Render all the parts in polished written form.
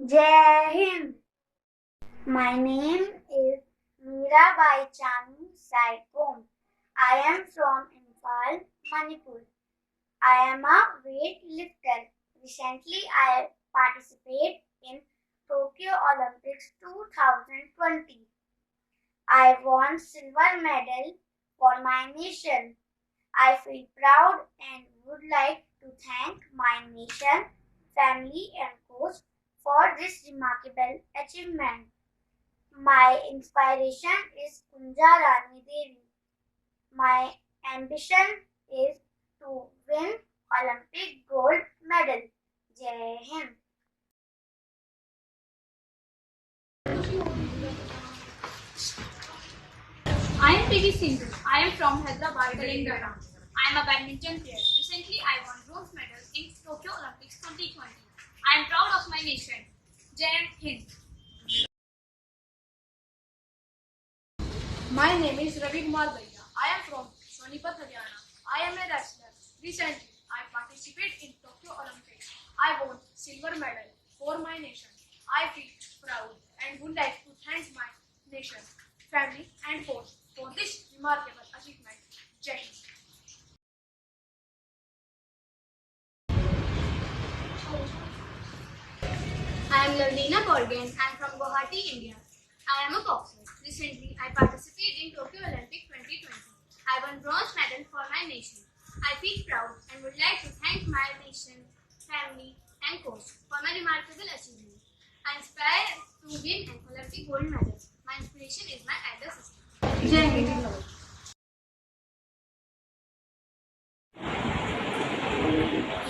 Jai Hind. My name is Mirabai Chanu Saipom. I am from Imphal, Manipur. I am a weightlifter. Recently, I participated in Tokyo Olympics 2020. I won silver medal for my nation. I feel proud and would like to thank my nation, family and coach for this remarkable achievement. My inspiration is Kunja Rani Devi. My ambition is to win Olympic gold medal. Jai Hind. I am PV Sindhu. I am from Hyderabad, Telangana. I am a badminton player. Recently, I won bronze medal in Tokyo Olympics 2020. I am proud of my nation. Jai Hind. My name is Ravi Kumar Bhaiya. I am from Sonipat, Haryana. I am a wrestler. Recently, I participated in Tokyo Olympics. I won silver medal for my nation. I feel proud and would like to thank my nation, family and coach for this remarkable achievement. Jai Hind. I am Lavlina Borgen. I am from Guwahati, India. I am a boxer. Recently, I participated in Tokyo Olympics 2020. I won bronze medal for my nation. I feel proud and would like to thank my nation, family, and coach for my remarkable achievement. I aspire to win an Olympic gold medal. My inspiration is my elder sister. Jai Hind.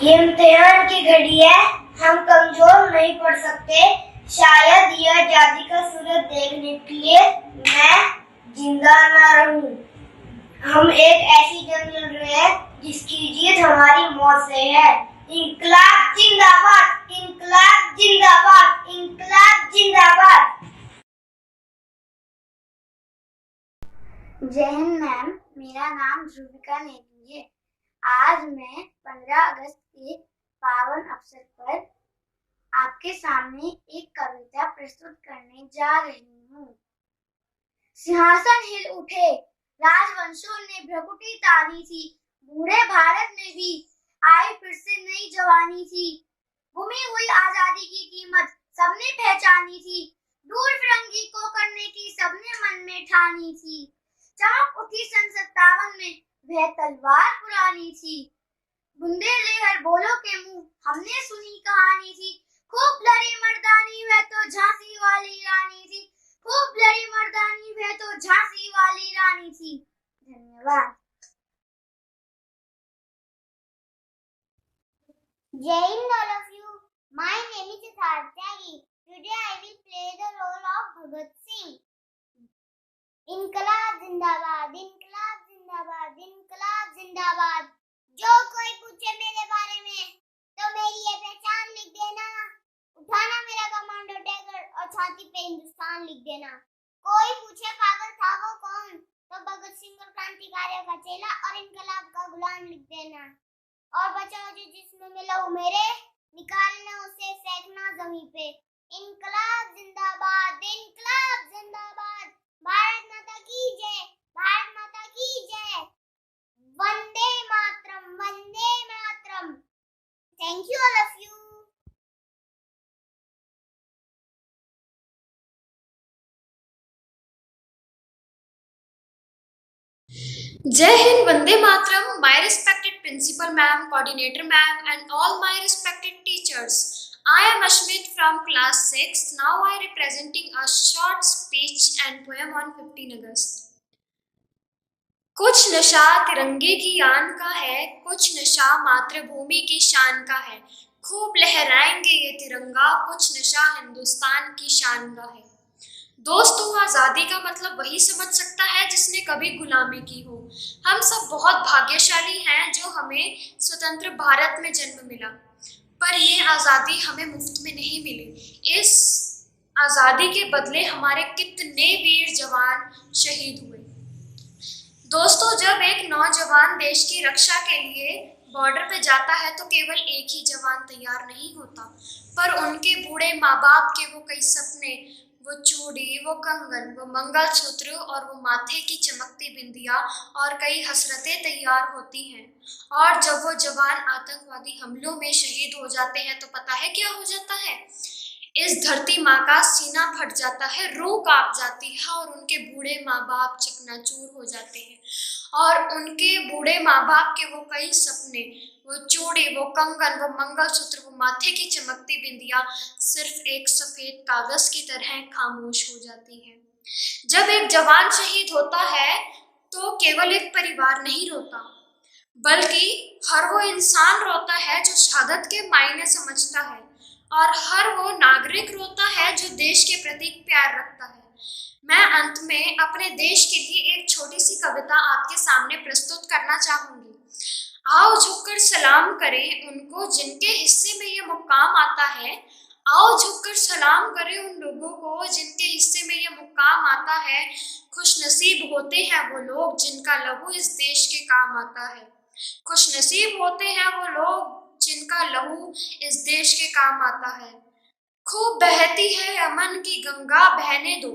ये इम्तिहान की घड़ी है, हम कमजोर नहीं पड़ सकते। शायद यह आजादी का सूरज देखने के लिए मैं जिंदा ना रहूं। हम एक ऐसी जंग लड़ रहे हैं जिसकी जीत हमारी मौत से है। इंकलाब जिंदाबाद, इंकलाब जिंदाबाद, इंकलाब जिंदाबाद। जय हिंद मैम, मेरा नाम ध्रुविका नेगी है। आज मैं 15 अगस्त के पावन अवसर पर आपके सामने एक कविता प्रस्तुत करने जा रही हूँ। सिंहासन हिल उठे, राजवंशों ने भ्रकुटी तानी थी, बूढ़े भारत में भी आई फिर से नई जवानी थी। गुमी हुई आजादी की कीमत सबने पहचानी थी, दूर फिरंगी को करने की सबने मन में ठानी थी। चमक उठी सन 57 में, वह तलवार पुरानी थी। बुंदेलहर बोलो के मुंह हमने सुनी कहानी थी, खूब लड़ी मर्दानी वह तो झांसी वाली रानी थी, खूब लड़ी मर्दानी वह तो झांसी वाली रानी थी। धन्यवाद। Jai Hind all of you. My name is Yatharth Tyagi. Today I will play the role of Bhagat Singh. इनकलाब जिंदाबाद, इनकलाब जिंदाबाद, इनकलाब जिंदाबाद। जो कोई पूछे मेरे बारे में तो मेरी ये पहचान लिख देना, उठाना मेरा कमांडो टैगर और छाती पे हिंदुस्तान लिख देना। कोई पूछे पागल था वो कौन, तो भगत सिंह और क्रांतिकारियों का चेला और इनकलाब का गुलाम लिख देना। और बचाओ जो जिसमें मिला वो मेरे, निकालना उसे फेंकना जमीन पे। इनकलाब जिंदाबाद, इनकलाब जिंदाबाद। भारत माता की जय, भारत माता की जय। वंदे मातरम, वंदे मातरम। Thank you all of you. Jai Hind, Vande Mataram, my respected principal ma'am, coordinator ma'am, and all my respected teachers. I am Ashmit from class 6. Now I representing a short speech and poem on 15 August. कुछ नशा तिरंगे की आन का है, कुछ नशा मातृभूमि की शान का है। खूब लहराएंगे ये तिरंगा, कुछ नशा हिंदुस्तान की शान का है। दोस्तों, आज़ादी का मतलब वही समझ सकता है जिसने कभी गुलामी की हो। हम सब बहुत भाग्यशाली हैं जो हमें स्वतंत्र भारत में जन्म मिला, पर ये आज़ादी हमें मुफ्त में नहीं मिली। इस आज़ादी के बदले हमारे कितने वीर जवान शहीद हुए। दोस्तों, जब एक नौजवान देश की रक्षा के लिए बॉर्डर पे जाता है तो केवल एक ही जवान तैयार नहीं होता, पर उनके बूढ़े माँ बाप के वो कई सपने, वो चूड़ी, वो कंगन, वो मंगलसूत्र और वो माथे की चमकती बिंदिया और कई हसरतें तैयार होती हैं। और जब वो जवान आतंकवादी हमलों में शहीद हो जाते हैं तो पता है क्या हो जाता है? इस धरती माँ का सीना फट जाता है, रूह कांप जाती है और उनके बूढ़े माँ बाप चकनाचूर हो जाते हैं। और उनके बूढ़े माँ बाप के वो कई सपने, वो चूड़ी, वो कंगन, वो मंगलसूत्र, वो माथे की चमकती बिंदिया सिर्फ एक सफेद कागज की तरह खामोश हो जाती है। जब एक जवान शहीद होता है तो केवल एक परिवार नहीं रोता, बल्कि हर वो इंसान रोता है जो शहादत के मायने समझता है, और हर वो नागरिक रोता है जो देश के प्रति प्यार रखता है। मैं अंत में अपने देश के लिए एक छोटी सी कविता आपके सामने प्रस्तुत करना चाहूंगी। आओ झुककर सलाम करें उनको जिनके हिस्से में ये मुकाम आता है। आओ झुककर सलाम करें उन लोगों को जिनके हिस्से में ये मुकाम आता है। खुशनसीब होते हैं वो लोग जिनका लहू इस देश के काम आता है। खुशनसीब होते हैं वो लोग जिनका लहू इस देश के काम आता है। खूब बहती है अमन की गंगा, बहने दो,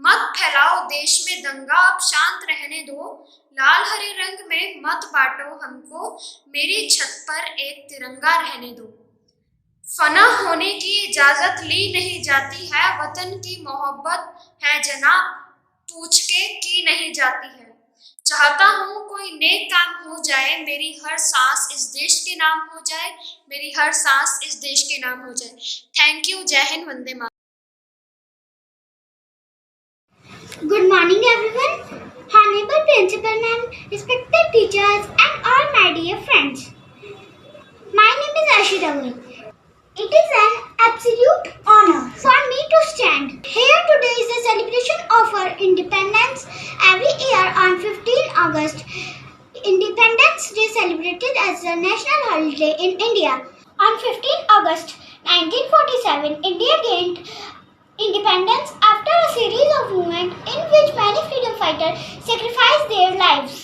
मत फैलाओ देश में दंगा, अब शांत रहने दो। लाल हरे रंग में मत बांटो हमको, मेरी छत पर एक तिरंगा रहने दो। फना होने की इजाजत ली नहीं जाती है, वतन की मोहब्बत है जनाब, पूछ के की नहीं जाती है। चाहता हूँ कोई नेक काम हो जाए, मेरी हर सांस इस देश के नाम हो जाए, मेरी हर सांस इस देश के नाम हो जाए। Thank you. जय Hind, Vande Mataram. Good morning, everyone. Honorable Principal Ma'am, respected teachers, and all my dear friends. My name is Ashita Gul. It is an absolute honor for me to stand here today. Is the celebration of our independence. Every year on 15 August, Independence Day celebrated as a national holiday in India. On 15 August 1947, India gained independence after a series of movements in which many freedom fighters sacrificed their lives.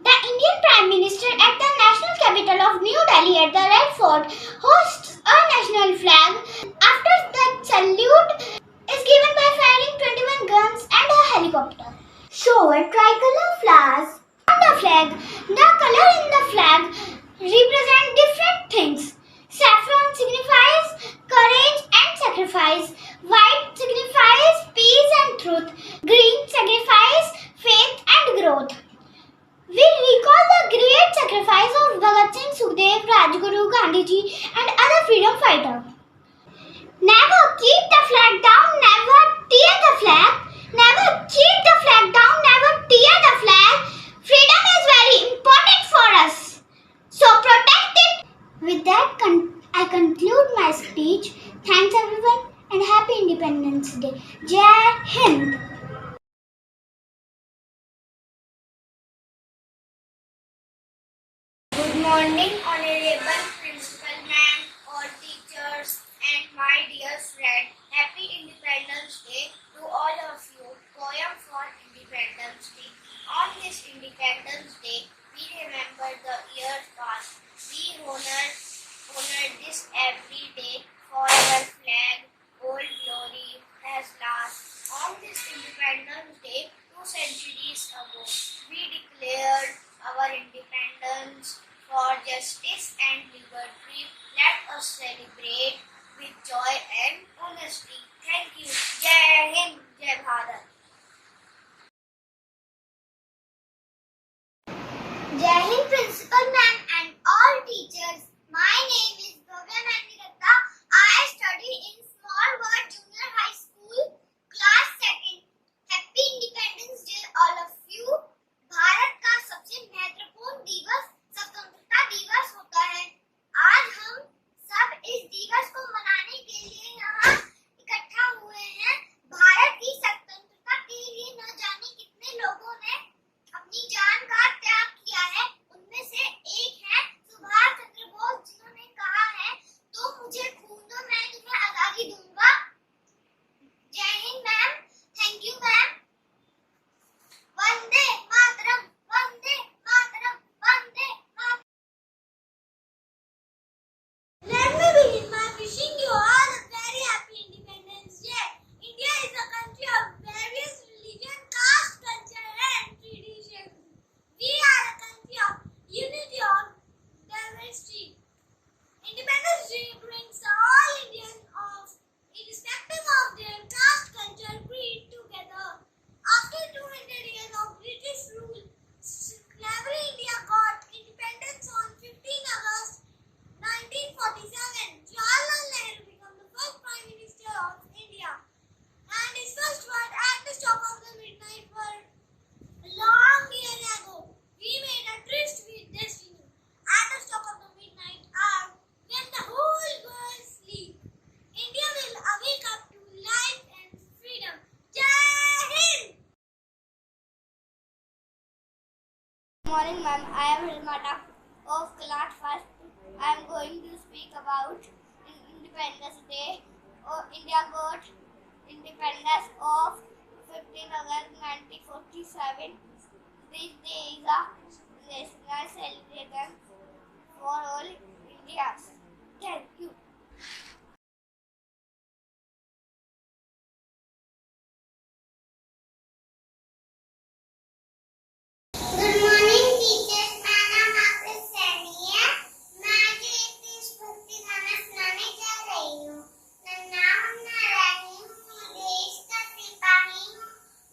The Indian Prime Minister at the national capital of New Delhi at the Red Fort hosts a national flag. After that salute is given by firing 21 guns and a helicopter. So a tricolor flies on the flag. The color in the flag represent different things. Saffron signifies courage and sacrifice. White signifies peace and truth. Green signifies faith and growth. We recall the great sacrifice of Bhagat Singh, Sukhdev, Rajguru, Gandhiji and other freedom fighters. Never keep the flag down, never tear the flag. Never keep the flag down, never tear the flag. Freedom is very important for us. So protect it. With that, I conclude my speech. Thanks everyone and Happy Independence Day. Jai Hind. Good morning, Honorable Principal Ma'am, all teachers, and my dear friend. Happy Independence Day to all of you. Poem for Independence Day. On this Independence Day, we remember the years past. We honor this every day, for our flag, old glory has last. On this Independence Day, 2 centuries ago, we declared our independence for justice and liberty. Let us celebrate with joy and honesty. Thank you. Jai Hind, Jai Bharat. Jai Hind Principal Ma'am and all teachers. My name is Bhavya Nandiratta. I study in Small World Junior High School, class 2nd. Happy Independence Day all of you. Bharat का सबसे महत्वपूर्ण दिवस स्वतंत्रता दिवस होता है। आज हम सब इस दिवस को मनाने के लिए यहाँ इकट्ठा हुए हैं। भारत की स्वतंत्रता I am Hilmata of class first. I am going to speak about Independence Day. India got independence of 15 August 1947. This day is a national celebration for all Indians. Thank you. Good morning, teachers. मेरा नाम आपसे सैनी है। मैं आज एक देशभक्ति गाना सुनाने जा रही हूँ। नन्हा मुन्ना रही हूँ, देश का सिपाही हूँ।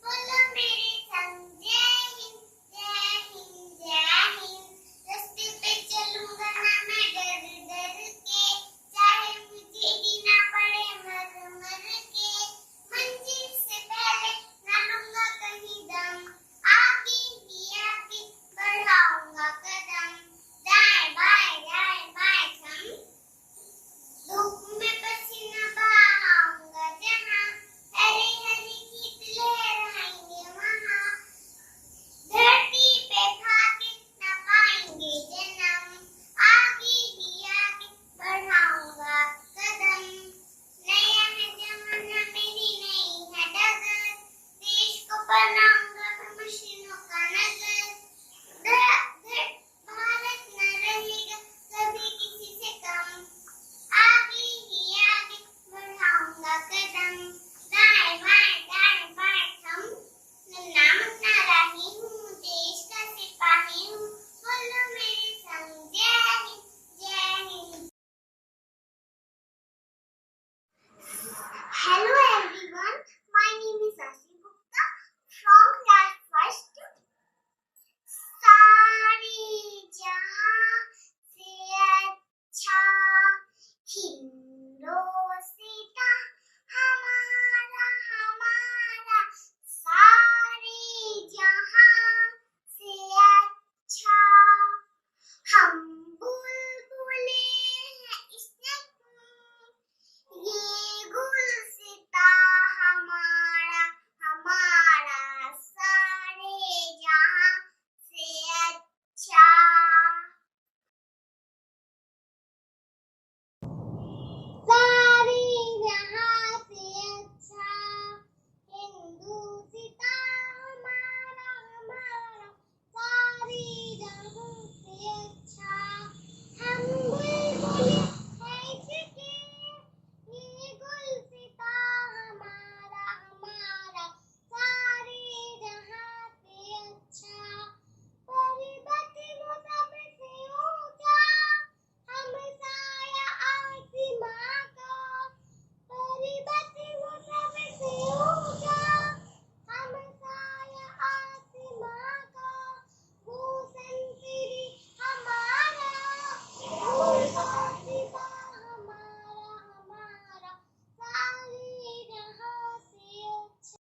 बोलो मेरे संग जय हिंद, जय हिंद, जय हिंद। रास्ते पे चलूंगा ना मैं डर डर के, चाहे मुझे जीना पड़े मर मर के। मंजिल से पहले ना लूंगा कहीं दम, आगे ही आगे बढ़ाऊंगा कदम। दाएं बाएं थम, धूप में पसीना बहाऊंगा जहाँ, हरे हरे खेत लहराएंगे वहाँ। धरती पे खाके न पाएंगे जन्म, आगे ही आगे बढ़ाऊंगा कदम। नया है जमाना, मेरी नई है डगर, देश को बनाऊंगा मैं मशीनों का नगर। भारत न रहेगा कभी किसी से कम, आगे ही आगे बढ़ाऊंगा कदम। दाएं बाएं थम, नन्हा मुन्ना रही हूँ, देश का सिपाही हूँ। बोलो मेरे संग जय हिंद, जय Hind. Hello everyone, my name is Ashi Gupta from class first. सारे जहां से अच्छा हिंदोस्तां हमारा हमारा, सारे जहां से अच्छा। हम बुलबुले हैं इसमें, ये गुलसिता हमारा हमारा, सारे जहां से अच्छा। सारे जहां से अच्छा हिंदुस्तां हमारा हमारा, सारे जहां से अच्छा। हम बुलबुल हैं इसके, ये गुलसिता हमारा हमारा, सारे जहां से अच्छा। पर्वत वो सबसे ऊंचा, हम साया आसमां का। पर्वत वो सबसे ऊंचा, हम साया आसमां का। वो संतरी हमारा, वो आसमां हमारा हमारा, सारे जहां से अच्छा।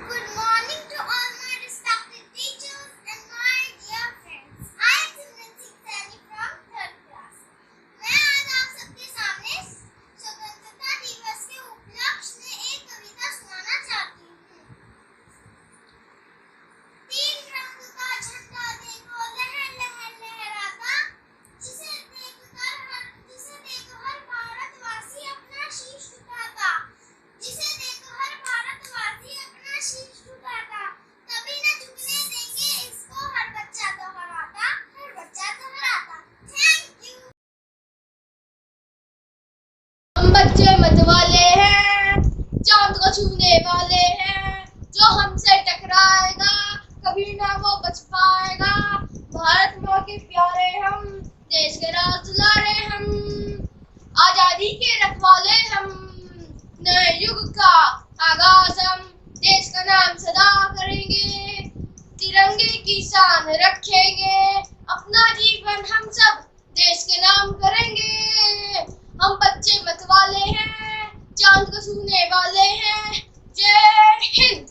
Good morning to all my respected teachers and my dear friends. I am Simranjit Saini from third class. मैं आज आप सबके सामने स्वतंत्रता दिवस के उपलक्ष्य में एक कविता सुनाना चाहती हूँ। तीन रंग का झंडा देखो लहर लहर लहराता, जिसे देखकर हर भारतवासी अपना शीश झुकाता, जिसे देखकर हर भारतवासी अपना शीश झुकाता। कभी न झुकने देंगे इसको, हर बच्चा दोहराता, हर बच्चा दोहराता। Thank you. हम बच्चे मत वाले हैं, चांद को छूने वाले हैं। जो हमसे टकराएगा कभी ना वो बच पाएगा। भारत माँ के प्यारे हम, देश के राज दुलारे हम, आजादी के रखवाले हम। नए युग का आगाज हम, देश का नाम सदा करेंगे, तिरंगे की शान रखेंगे। अपना जीवन हम सब देश के नाम करेंगे। हम बच्चे मत वाले हैं, चांद को छूने वाले हैं। जय Hind.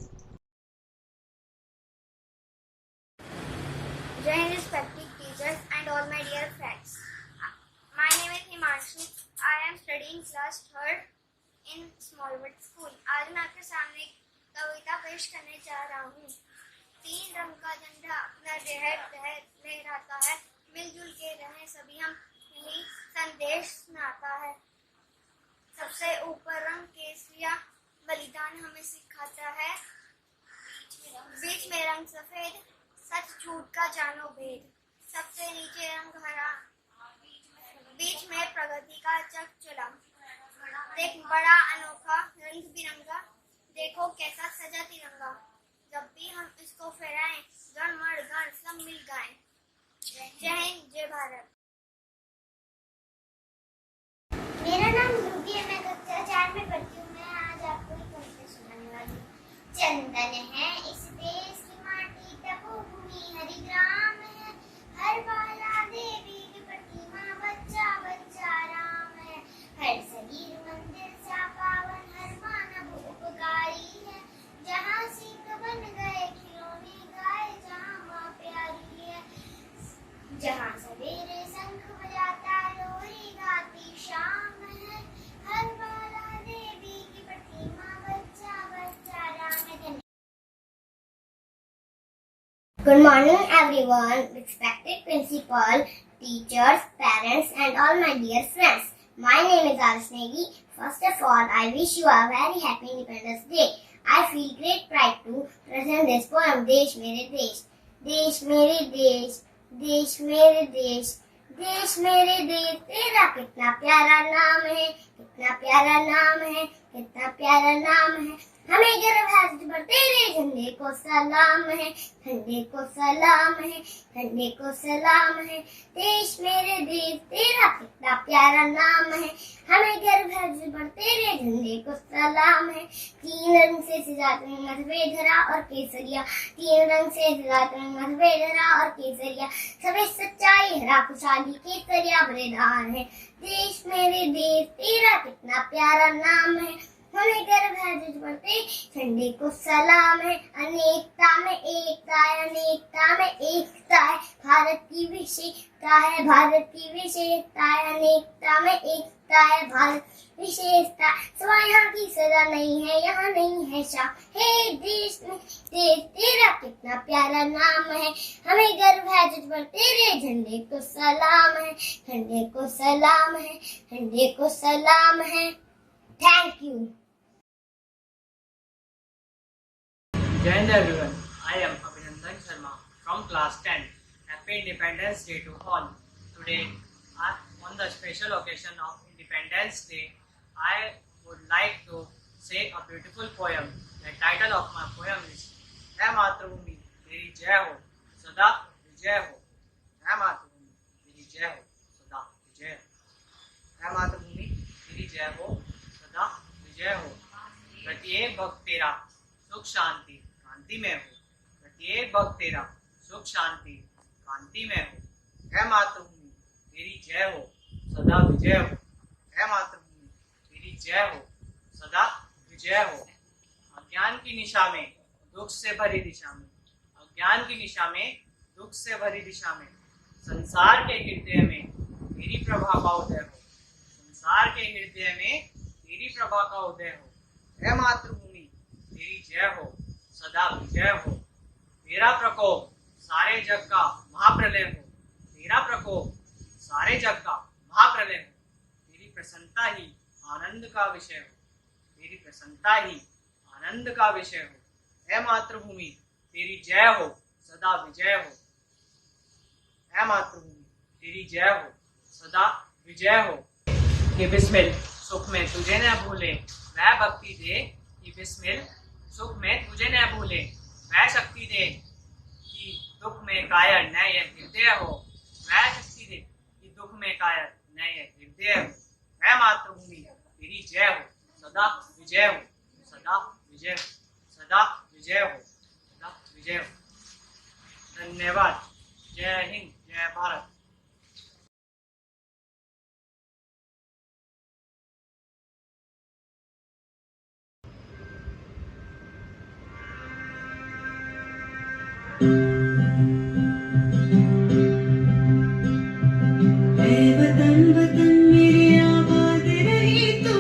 Jai respected teachers and all my dear friends. My name is Himanshu. I am studying class 3rd in in Smallwood School. आज मैं आपके सामने एक कविता पेश करने जा रहा हूँ। 3 रंग का झंडा अपना लहराता है, मिलजुल के रहें सभी हम, यही संदेश सुनाता है। सबसे ऊपर रंग केसरिया बलिदान हमें सिखाता है, बीच में रंग सफेद सच झूठ का जानो भेद, सबसे नीचे रंग हरा बीच में प्रगति का चक चला। देख बड़ा अनोखा रंग बिरंगा, देखो कैसा सजा तिरंगा, जब भी हम इसको फहराएं गण मण गण सब मिल गाएं। जय हिंद, जय भारत। मेरा नाम रूबी है, मैं कक्षा 4 में पढ़ती हूँ। मैं आज आपको एक कविता सुनाने वाली हूँ। चंदन है इस देश की माटी, तपोभूमि हरिग्राम है, हर बाला देवी की प्रतिमा, बच्चा बच्चा राम है, हर शरीर मंदिर सा पावन, हर मानव उपकारी है, जहाँ सिंह बन गए खिलौने, गाय जहाँ माँ प्यारी है, जहाँ सवेरे शंख बजाता लोरी गाती शाम है, हर बाला देवी की प्रतिमा, बच्चा बच्चा राम है। Good morning everyone, respected principal, teachers, parents and all my dear friends. My name is Arush Negi. First of all, I wish you a very happy Independence Day. I feel great pride to present this poem, देश मेरे देश। देश मेरे देश, देश मेरे देश, देश मेरे देश, तेरा कितना प्यारा नाम है, कितना प्यारा नाम है, कितना प्यारा नाम है, हमें गर्व है तुझ पर, तेरे झंडे को सलाम है, झंडे को सलाम है, झंडे को सलाम है, देश मेरे देश, तेरा कितना प्यारा नाम है, हमें गर्व है तुझ पर, तेरे झंडे को सलाम है। 3 रंग से सजा तुमने सफेद हरा और केसरिया, 3 रंग से सजा तुमने सफेद हरा और केसरिया, सफेद सच्चाई हरा खुशहाली, केसरिया बलिदान है, देश मेरे देश, तेरा कितना प्यारा नाम है, हमें गर्व है तुझ पर, झंडे को सलाम है, अनेकता में एकता है, अनेकता में एकता है, भारत की विशेषता है, भारत की विशेषता है, अनेकता में एकता है, भारत विशेषता, सवा यहाँ की सजा नहीं है, यहाँ नहीं है शाम, हे देश में देश, तेरा कितना प्यारा नाम है, हमें गर्व है तुझ पर, तेरे झंडे को सलाम है, झंडे को सलाम है, झंडे को सलाम है। Thank you. Jai Hind everyone, I am Abhinandan Sharma from class 10. Happy Independence Day to all. Today, on the special occasion of Independence Day, I would like to say a beautiful poem. The title of my poem is है मातृभूमि तेरी जय हो, सदा विजय हो, है मातृभूमि तेरी जय हो, सदा विजय हो, है मातृभूमि तेरी जय हो, सदा विजय हो, प्रत्येक भक्त तेरा सुख शांति कांति में हो, प्रत्येक भक्त तेरा सुख शांति कांति में हो, है मातृभूमि तेरी जय हो, सदा विजय हो, है मातृभूमि तेरी जय हो, सदा विजय हो। अज्ञान की निशा में दुख से भरी दिशा में, अज्ञान की निशा में दुख से भरी दिशा में, संसार के हृदय में तेरी प्रभा का उदय हो, संसार के हृदय में तेरी प्रभा का उदय हो, है मातृभूमि तेरी जय हो, सदा विजय हो। तेरा प्रकोप सारे जग का महाप्रलय हो, तेरा प्रकोप सारे जग का महाप्रलय हो, तेरी प्रसन्नता ही आनंद का विषय हो, तेरी प्रसन्नता ही आनंद का विषय हो, है मातृभूमि तेरी जय हो, सदा विजय हो, है मातृभूमि तेरी जय हो, सदा विजय हो। कि बिस्मिल सुख में तुझे न भूले, वह भक्ति दे कि बिस्मिल सुख में तुझे न भूले, वह शक्ति दे कि दुख में कायर न यह हृदय हो, वह शक्ति दे कि दुख में कायर न यह हृदय हो, वह मातृभूमि तेरी जय हो, सदा विजय हो, सदा विजय हो, सदा विजय हो, सदा विजय हो। धन्यवाद। जय हिंद, जय भारत। वतन वतन मेरे आबाद रहे तू,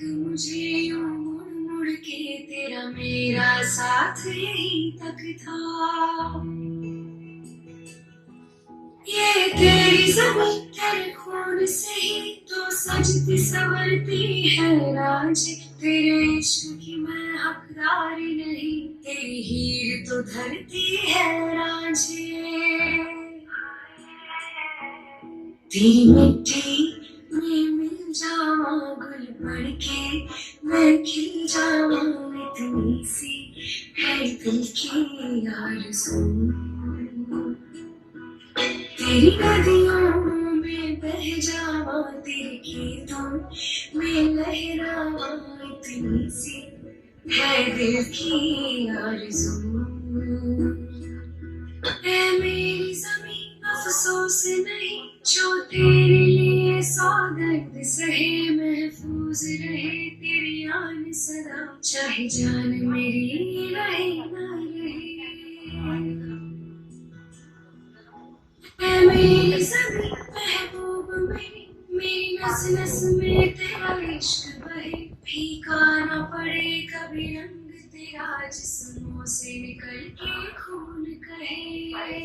मुझे यूं मुड़ मुड़ के तेरा मेरा साथ यहीं तक था। ये तेरी ज़मीं तेरे खून से ही तो सजती संवरती है राज। तेरे इश्क की मैं हकदारी नहीं, तेरी हीर तो धरती है रांझे। तेरी मिट्टी में मिल जावा गुल पड़ के मैं खिल जावा, इतनी सी है दिल की आरज़ू। तेरी नदियों में बह जावा, तेरे खेतों में लहरावा, इतनी सी है दिल की आरज़ू। ऐ मेरी ज़मीं अफसोस नहीं, जो तेरे लिए सौ दर्द सहे, महफूज रहे तेरी आन सदा, चाहे जान मेरी रहे ना रहे। ऐ मेरी ज़मीं महबूब मेरी नस नस में तेरा इश्क बहे, फीका न पड़े कभी रंग तेरा, जिस्मों से निकल के खून कहे हाय।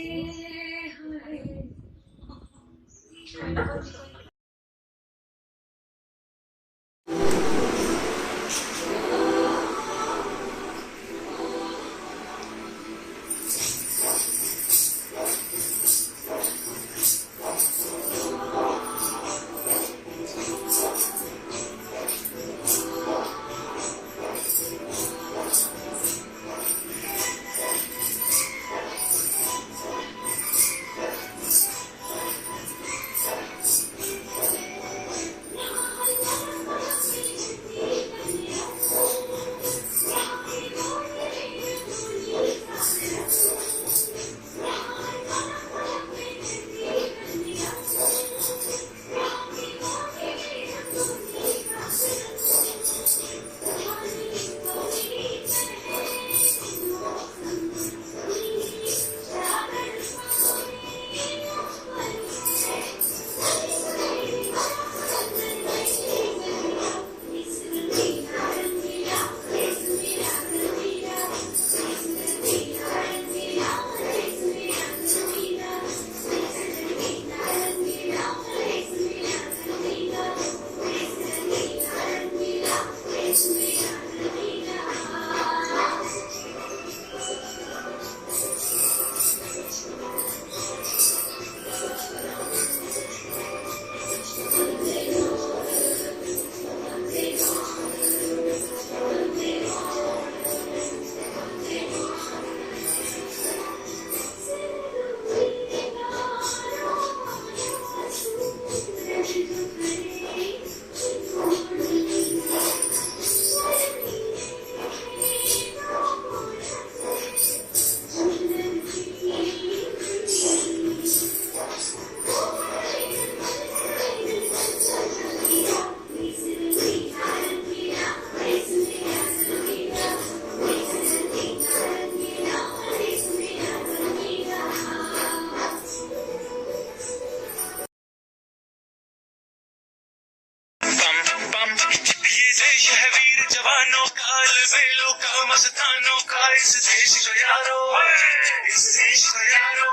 जवानों का अलबेलों का मस्तानों का इस देश को यारो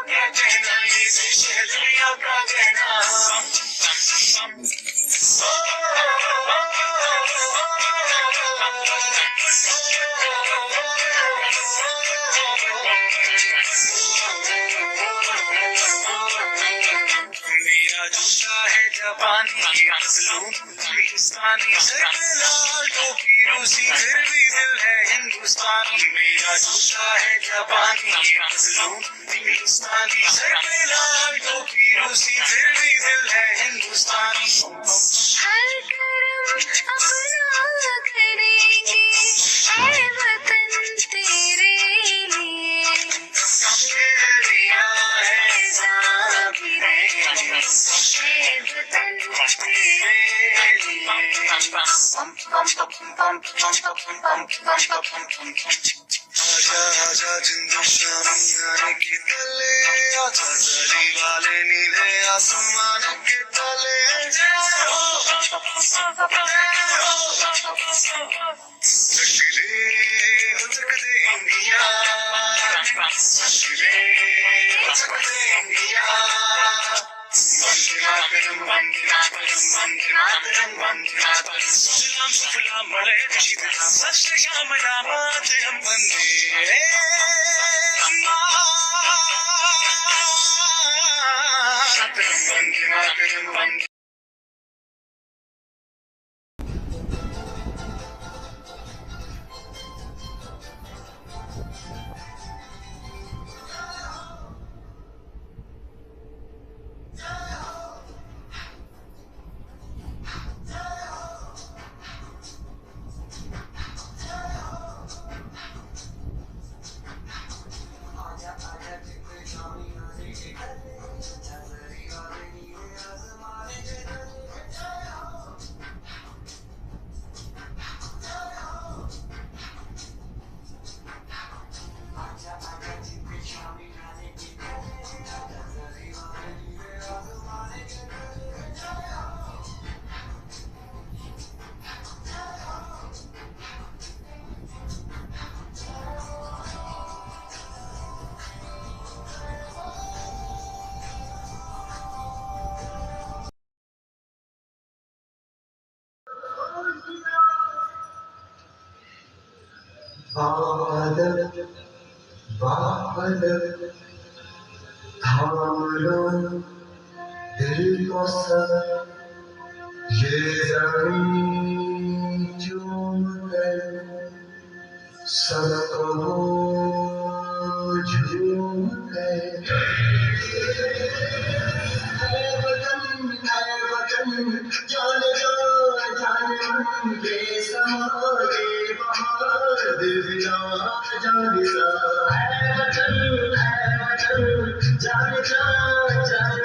क्या कहना, ये देश है दुनिया का कहना। मेरा जूता है जापानी मसलूम हिंदुस्तानी, सर पे लाल टोपी रूसी, फिर भी दिल है हिंदुस्तानी। मेरा जूता है जापानी मसलूम हिंदुस्तानी, सर पे लाल टोपी रूसी, फिर भी दिल है हिंदुस्तानी। हर कर्म अपना करेंगे ऐ वतन तेरे लिए, दिया है जान गिरे ऐ वतन तेरे लिए। आजा आजा जिंदू शामी आने के तले आजा जरी वाले नीले आसमान के तले चकले हो चकदे इंडिया चकले हो चकदे इंडिया वंदे मातरम वंदे मातरम वंदे मातरम वंदे मातरम सुजलाम सुफलाम मलयजशीतलाम सस्यश्यामलां मातरम वंदे मातरम वंदे मातरम वंदे बादल बादल थाम लो दिल को सब ये ज़मीं चूम कर सबको झूम कर जान जा जान ये समा ये बहार दिव्या जान सा है वतन जान जा जान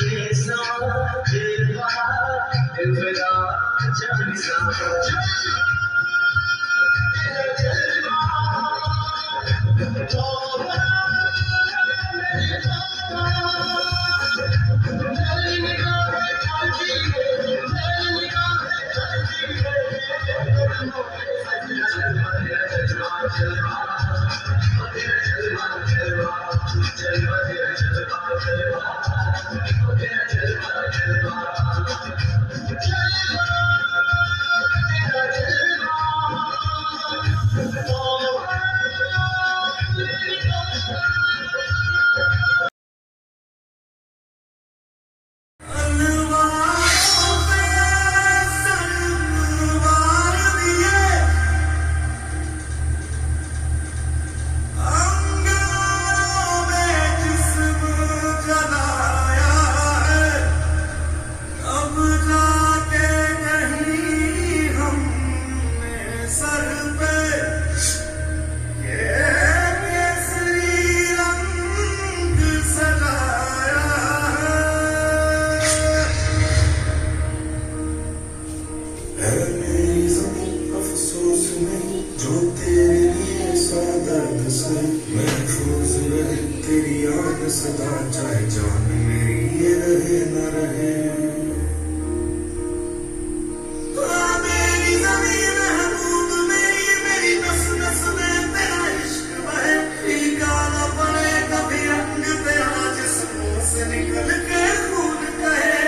ये समा ये बहार दिव्या जान सा सदा चाहे जान मेरी ये रहे न रहे मेरी ज़मीन महबूब मेरी नस नस में तेरा इश्क बहे फीका न पड़े कभी रंग तेरा जिस्मों से निकल के खून कहे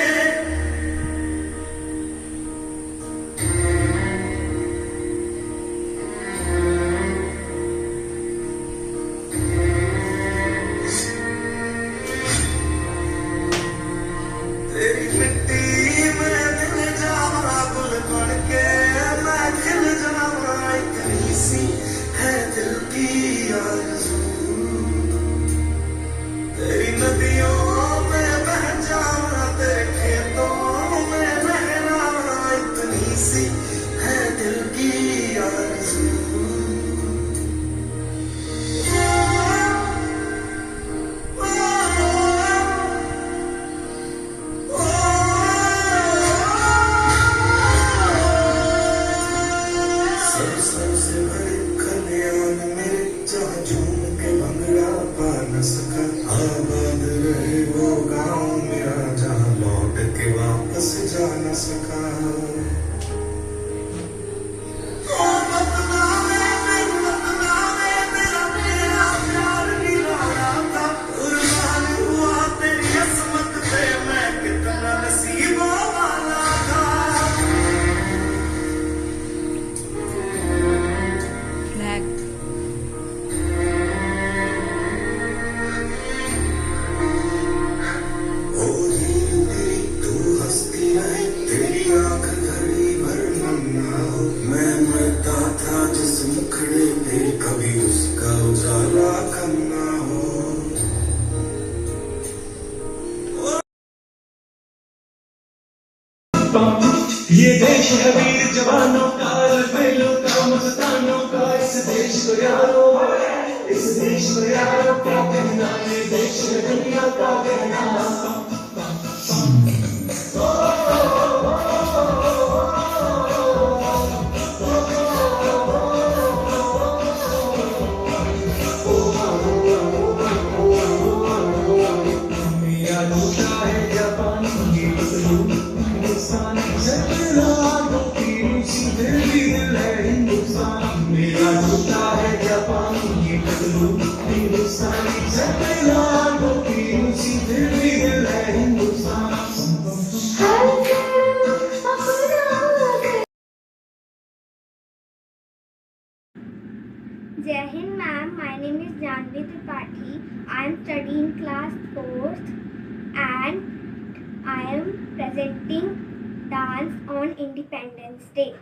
देश है वीर जवानों का, लड़बेलों का, मस्तानों का, इस देश को यारों, इस देश को यारों क्या कहना, ये देश है दुनिया का कहना। मेरा लूटा है जापान की मजलूम हिंदुस्तान, सत्तरारों की रूसी फिर भी दिल है हिंदुस्तान। मेरा लूटा है जापान की मजलूम हिंदुस्तान, सत्तरारों की रूसी फिर भी दिल है Hindustan. Jai Hind ma'am, my name is Janvi Tripathi. I am studying class 4th and I am presenting dance on Independence Day.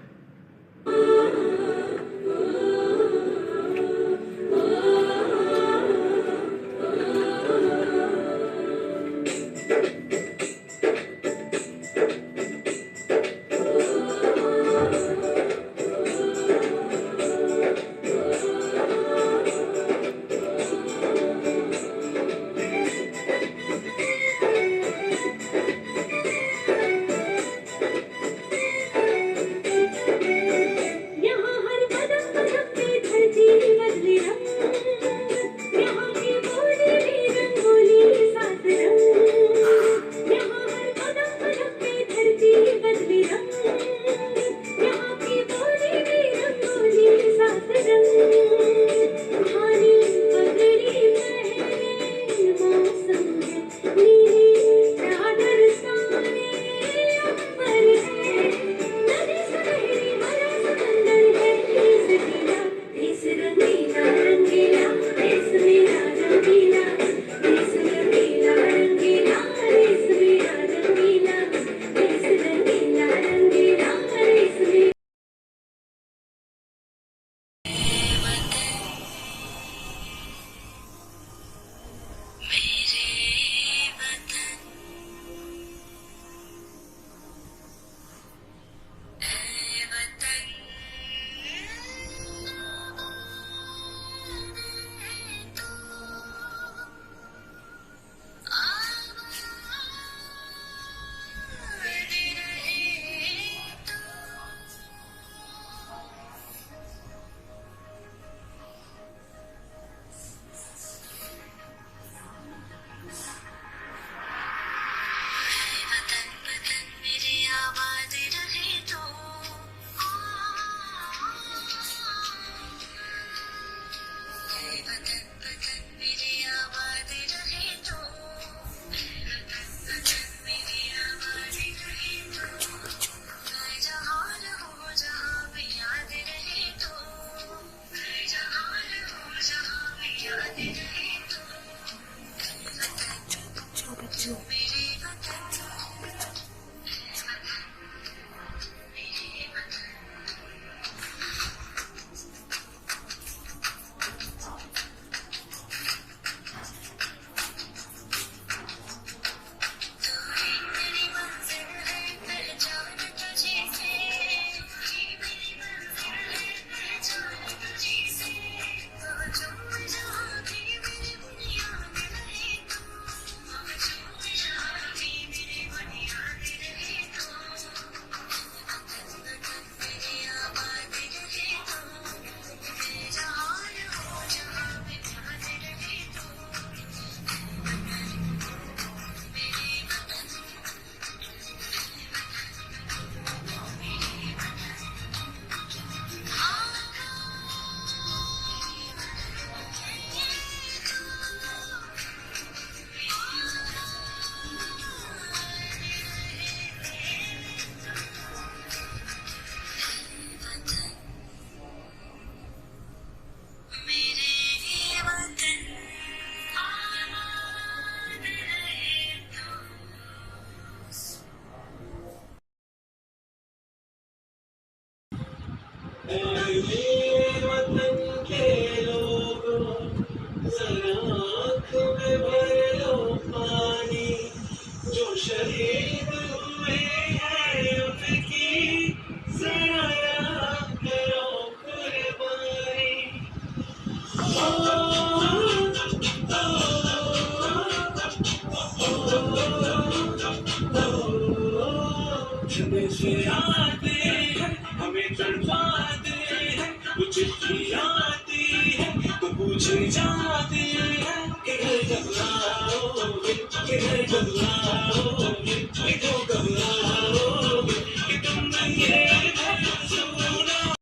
कुछ चिट्ठी आती है तो पूछे जाती है कि घर कब आओगे, कि घर कब आओगे, लिखो कब आओगे, कि तुमने ये घर सुना।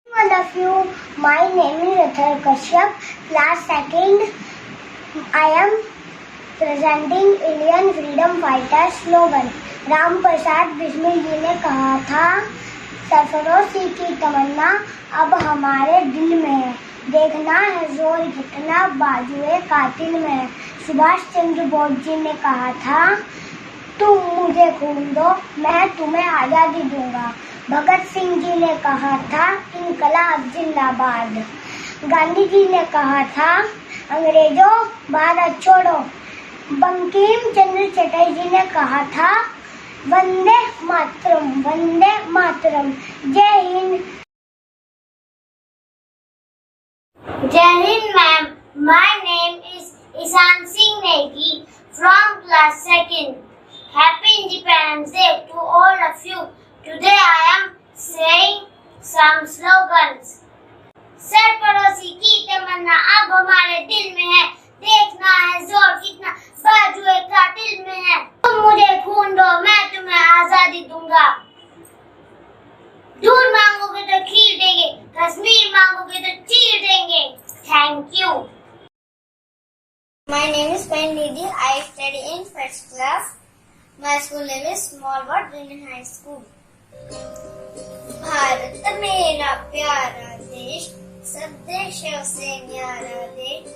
All of you, my name is Athar Kashyap, class 2nd. I am presenting Indian freedom fighters slogan. Ram Prasad Bismil जी ने कहा था, सरफरोशी की तमन्ना अब हमारे दिल में है, देखना है जोर कितना बाजुए कातिल में है। सुभाष चंद्र बोस जी ने कहा था, तुम मुझे खून दो मैं तुम्हें आज़ादी दूंगा। भगत सिंह जी ने कहा था, इनकलाब जिंदाबाद। गांधी जी ने कहा था, अंग्रेजों भारत छोड़ो। बंकिम चंद्र चटर्जी ने कहा था, वंदे मातरम, वंदे मातरम। जय हिंद। जय Hind ma'am, my name is Ishan Singh Negi from class 2nd. Happy Independence Day to all of you. Today I am saying some slogans. सरफरोशी की तमन्ना अब हमारे दिल में है, देखना है जोर कितना बाजुए कातिल में है। तुम मुझे खून दो मैं तुम्हें आजादी दूंगा। दूध मांगोगे तो खीर देंगे, कश्मीर मांगोगे तो चीर देंगे। Thank you. My name is Pain Nidhi. I study in first class. My school name is Smallwood Junior High School. Bharat मेरा प्यारा देश, सब देशों से न्यारा देश।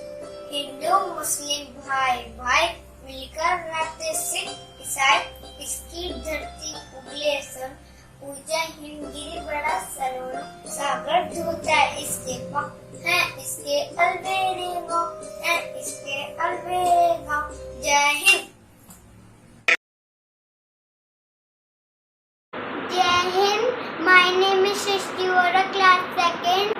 हिंदू मुस्लिम भाई भाई मिलकर रहते सिख ईसाई, इसकी धरती उगले सन ऊंचा हिमगिरी बड़ा सरोवर, सागर धोता इसके पाँव है, इसके अलबेरे गाँव है, इसके अलबेरे गाँव। जय हिंद। जय Hind. My name is Shrishti Vora, class 2nd.